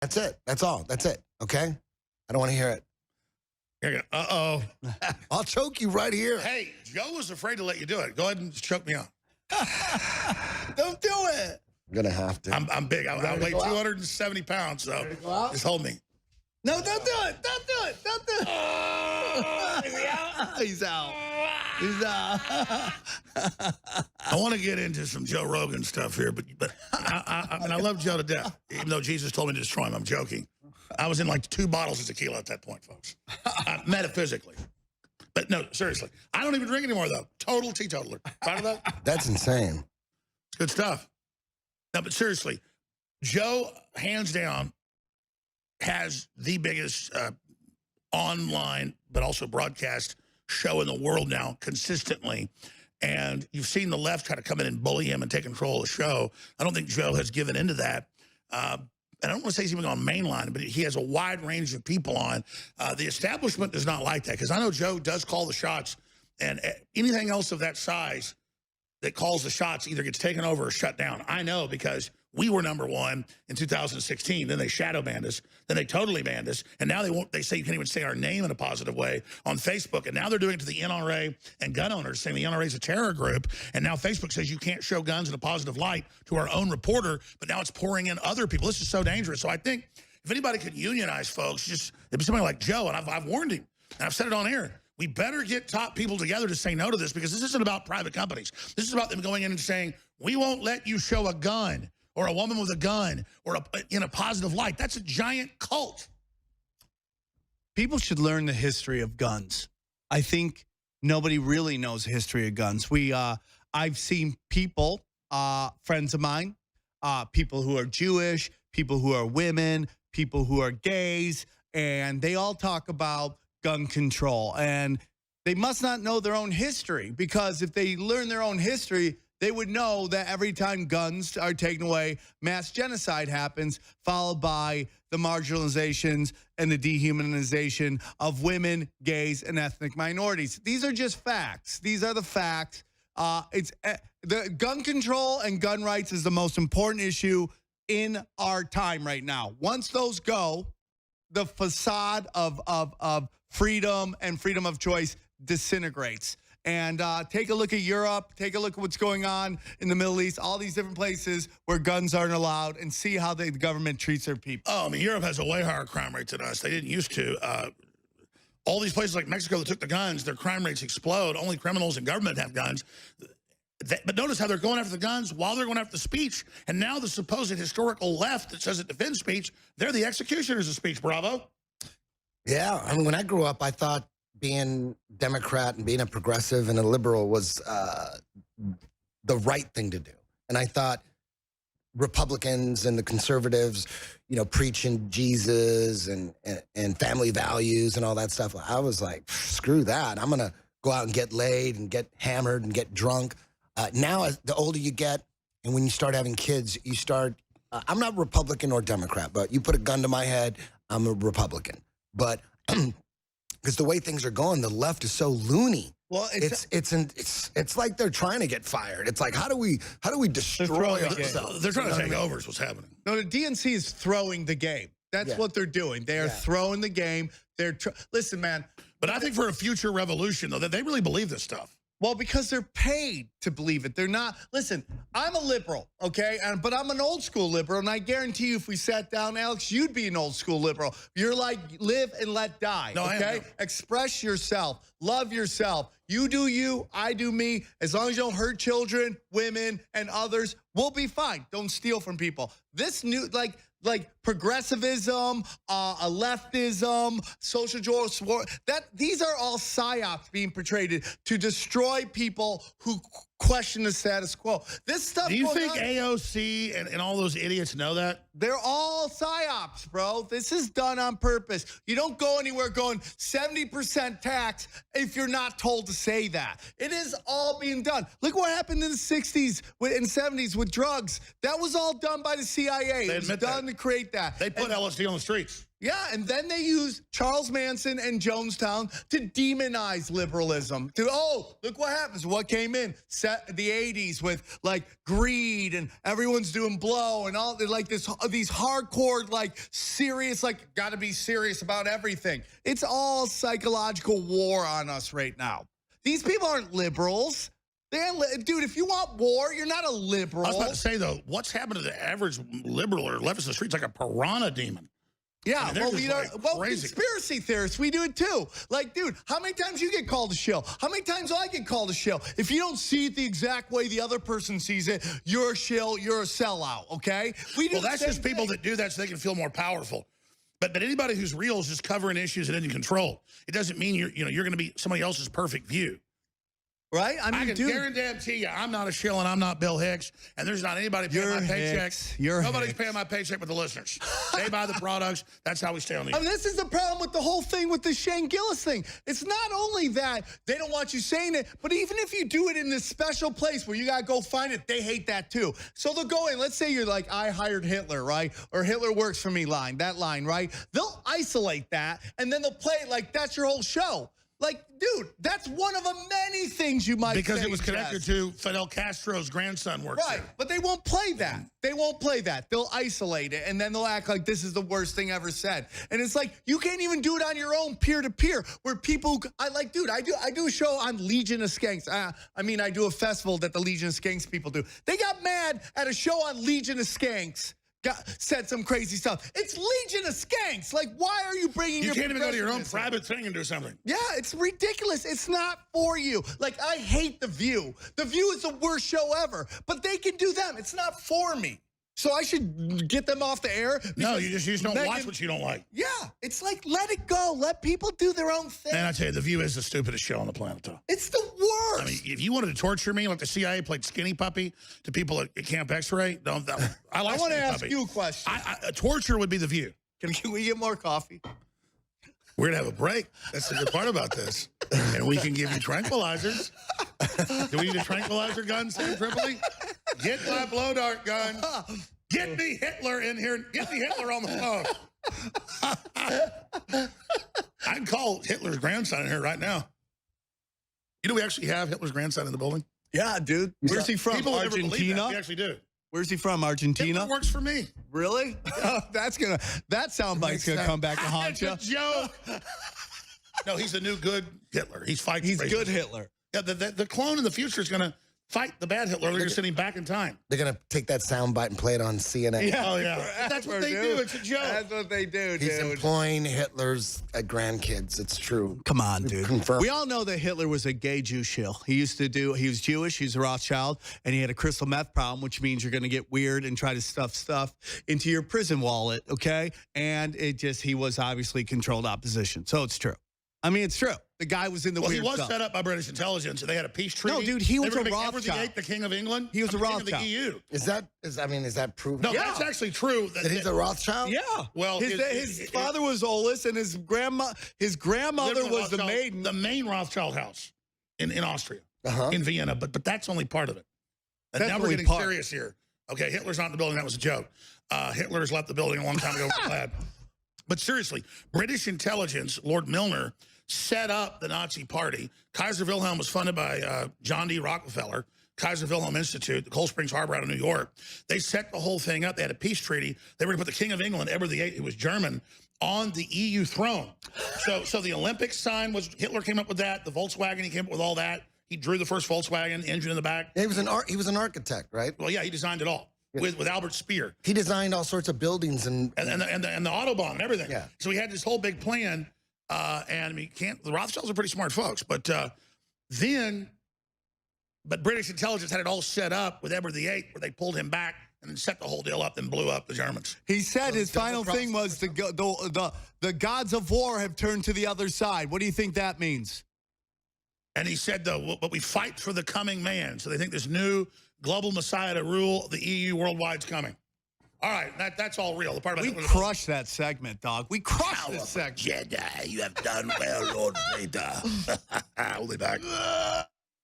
That's it. That's all. That's it. Okay? I don't want to hear it. Uh-oh. I'll choke you right here. Hey, Joe was afraid to let you do it. Go ahead and choke me out. Don't do it. I'm going to have to. I'm big. I weigh 270 pounds, so just hold me. No, don't do it. Don't do it. Don't do it. Is he out? He's out. He's out. I want to get into some Joe Rogan stuff here, but I mean, I love Joe to death. Even though Jesus told me to destroy him, I'm joking. I was in like 2 bottles of tequila at that point, folks. Metaphysically. But no, seriously. I don't even drink anymore, though. Total teetotaler. Proud of that? That's insane. It's good stuff. No, but seriously, Joe, hands down, has the biggest online, but also broadcast show in the world now consistently. And you've seen the left kind of come in and bully him and take control of the show. I don't think Joe has given into that. And I don't want to say he's even on mainline, but he has a wide range of people on. The establishment does not like that, because I know Joe does call the shots, and anything else of that size that calls the shots either gets taken over or shut down. I know, because we were #1 in 2016. Then they shadow banned us. Then they totally banned us. And now they say you can't even say our name in a positive way on Facebook. And now they're doing it to the NRA and gun owners, saying the NRA is a terror group. And now Facebook says you can't show guns in a positive light to our own reporter. But now it's pouring in other people. This is so dangerous. So I think if anybody could unionize folks, it'd be somebody like Joe. And I've warned him. And I've said it on air. We better get top people together to say no to this, because this isn't about private companies. This is about them going in and saying, we won't let you show a gun or a woman with a gun or in a positive light. That's a giant cult. People should learn the history of guns. I think nobody really knows the history of guns. I've seen people, friends of mine, people who are Jewish, people who are women, people who are gays, and they all talk about gun control. And they must not know their own history, because if they learn their own history, they would know that every time guns are taken away, mass genocide happens, followed by the marginalizations and the dehumanization of women, gays, and ethnic minorities. These are just facts. These are the facts. The gun control and gun rights is the most important issue in our time right now. Once those go, the facade of freedom and freedom of choice disintegrates. And take a look at Europe, take a look at what's going on in the Middle East, all these different places where guns aren't allowed, and see how the government treats their people. Oh, I mean, Europe has a way higher crime rate than us. They didn't used to. All these places like Mexico that took the guns, their crime rates explode. Only criminals and government have guns. But notice how they're going after the guns while they're going after the speech. And now the supposed historical left that says it defends speech, they're the executioners of speech. Bravo. Yeah, I mean, when I grew up, I thought being Democrat and being a progressive and a liberal was the right thing to do. And I thought Republicans and the conservatives, you know, preaching Jesus and family values and all that stuff. I was like, screw that. I'm going to go out and get laid and get hammered and get drunk. Now, as the older you get, and when you start having kids, you start, I'm not Republican or Democrat, but you put a gun to my head, I'm a Republican. But because the way things are going, the left is so loony. Well, it's like they're trying to get fired. It's like, how do we destroy ourselves? They're trying to take over is what's happening. No, the DNC is throwing the game. That's what they're doing. They are throwing the game. Listen, man. But I think for a future revolution, though, that they really believe this stuff. Well, because they're paid to believe it. They're not. Listen, I'm a liberal, okay? But I'm an old school liberal, and I guarantee you if we sat down, Alex, you'd be an old school liberal. You're like, live and let die, no, okay? Express yourself. Love yourself. You do you, I do me. As long as you don't hurt children, women, and others, we'll be fine. Don't steal from people. This new, like progressivism, leftism, social justice, these are all psyops being portrayed to destroy people who question the status quo. This stuff. Do you think AOC and all those idiots know that? They're all psyops, bro. This is done on purpose. You don't go anywhere going 70% tax if you're not told to say that. It is all being done. Look what happened in the 60s and 70s with drugs. That was all done by the CIA. It was done to create take that. They put LSD on the streets. Yeah, and then they use Charles Manson and Jonestown to demonize liberalism. Look what happens. What came in the 80s with like greed and everyone's doing blow and all like these hardcore, like serious, like got to be serious about everything. It's all psychological war on us right now. These people aren't liberals. Dude, if you want war, you're not a liberal. I was about to say, though, what's happened to the average liberal or leftist in the streets like a piranha demon? Yeah, I mean, crazy. Conspiracy theorists, we do it too. Like, dude, how many times you get called a shill? How many times do I get called a shill? If you don't see it the exact way the other person sees it, you're a shill, you're a sellout, okay? Well, that's just people that do that so they can feel more powerful. But anybody who's real is just covering issues and in control. It doesn't mean you're going to be somebody else's perfect view. Right? I can guarantee you, I'm not a shill and I'm not Bill Hicks, and there's not anybody paying my paycheck. Nobody's paying my paycheck but the listeners. They buy the products. That's how we stay on the air. I mean, this is the problem with the whole thing with the Shane Gillis thing. It's not only that they don't want you saying it, but even if you do it in this special place where you got to go find it, they hate that too. So they'll go in. Let's say you're like, I hired Hitler, right? Or Hitler works for me line, right? They'll isolate that, and then they'll play it like that's your whole show. Like, dude, that's one of the many things you might say. Because it was connected to Fidel Castro's grandson works right, there. but they won't play that. They won't play that. They'll isolate it, and then they'll act like this is the worst thing ever said. And it's like, you can't even do it on your own peer-to-peer, where people, I do a show on Legion of Skanks. I do a festival that the Legion of Skanks people do. They got mad at a show on Legion of Skanks. Said some crazy stuff. It's Legion of Skanks. Like, why are you bringing your... You can't even go to your own private thing and do something. Yeah, it's ridiculous. It's not for you. Like, I hate The View. The View is the worst show ever. But they can do them. It's not for me. So I should get them off the air? No, you just don't watch what you don't like. Yeah, it's like, let it go. Let people do their own thing. And I tell you, The View is the stupidest show on the planet, though. It's the worst. I mean, if you wanted to torture me like the CIA played Skinny Puppy to people at Camp X-Ray, I want to ask you a question. Torture would be The View. Can we get more coffee? We're going to have a break. That's the good part about this. And we can give you tranquilizers. Do we need a tranquilizer gun, Sam Tripoli? Get my blow dart gun. Get me Hitler in here. Get me Hitler on the phone. I can call Hitler's grandson in here right now. You know we actually have Hitler's grandson in the building? Yeah, dude. Where's he from? People Argentina? We actually do. Where's he from? Argentina? Hitler works for me. Really? That soundbite's gonna come back to haunt you. It's a joke. No, he's the new good Hitler. He's fighting. He's good Hitler. Yeah, the clone in the future is gonna fight the bad Hitler. They're gonna send him back in time. They're going to take that soundbite and play it on CNN. Yeah. Oh, yeah. That's what they do. It's a joke. That's what they do, dude. He's employing Hitler's grandkids. It's true. Come on, dude. Confirmed. We all know that Hitler was a gay Jew shill. He was Jewish, he's a Rothschild, and he had a crystal meth problem, which means you're going to get weird and try to stuff stuff into your prison wallet, okay? And he was obviously controlled opposition. So it's true. I mean, it's true. The guy was in the weird He was stuff. set up by British intelligence, and they had a peace treaty. No, dude, he was a Edward Rothschild. VIII, the King of England. He was a King of Rothschild. the EU. Is that proven? No, Yeah. that's actually true. That he's a Rothschild? Yeah. Well, his father was Olus, and his grandmother was the maiden. The main Rothschild house in Austria, Uh-huh. in Vienna. But that's only part of it. And That's now we're only getting part. serious here. Okay, Hitler's not in the building. That was a joke. Hitler's left the building a long time ago. We're glad. But seriously, British intelligence, Lord Milner, set up the Nazi Party. Kaiser Wilhelm was funded by John D. Rockefeller, Kaiser Wilhelm Institute, the Cold Springs Harbor out of New York. They set the whole thing up. They had a peace treaty. They were going to put the King of England, Edward VIII, who was German, on the EU throne. So the Olympic sign was, Hitler came up with that. The Volkswagen, he came up with all that. He drew the first Volkswagen, engine in the back. He was an architect, right? Well, yeah, he designed it all with Albert Speer. He designed all sorts of buildings and the Autobahn and everything. Yeah. So he had this whole big plan. And I mean, the Rothschilds are pretty smart folks, but British intelligence had it all set up with Edward VIII, where they pulled him back and then set the whole deal up and blew up the Germans. He said his final thing was the gods of war have turned to the other side. What do you think that means? And he said, though, but we fight for the coming man. So they think this new global messiah to rule the EU worldwide's coming. All right, that's all real. The part about We crushed that segment, dog. We crushed this segment. Jedi, you have done well, Lord Vader. We'll be back.